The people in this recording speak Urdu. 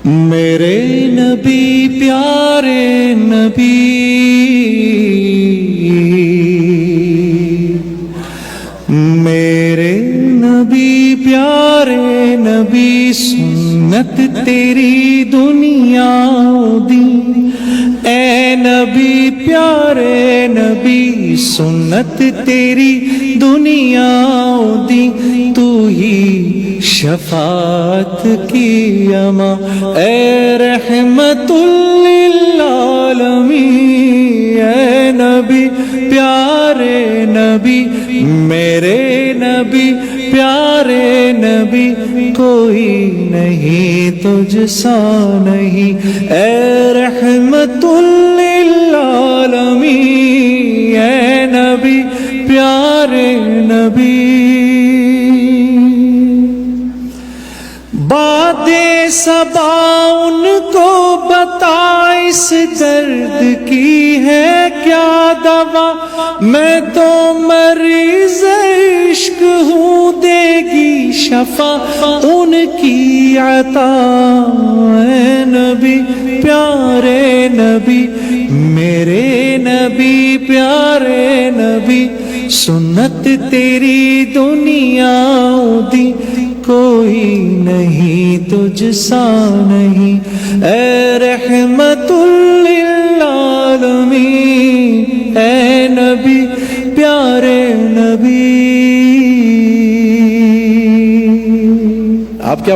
میرے نبی پیارے نبی، میرے نبی پیارے نبی، سنت تیری دنیا دی، اے نبی پیارے نبی، سنت تیری دنیا دی، تو ہی شفاعت کی اما، اے رحمت للعالمین، اے نبی پیارے نبی، میرے نبی پیارے نبی، کوئی نہیں تجھ سا نہیں، اے رحمت للعالمین، اے نبی پیارے نبی۔ باتیں صبا ان کو بتا، اس درد کی ہے کیا دوا، میں تو مریض عشق ہوں، دے گی شفا ان کی عطا، اے نبی پیارے نبی، میرے نبی پیارے نبی، سنت تیری دنیا دی، کوئی نہیں تجھ سا نہیں، اے رحمت للعالمین، اے نبی پیارے نبی۔ آپ کیا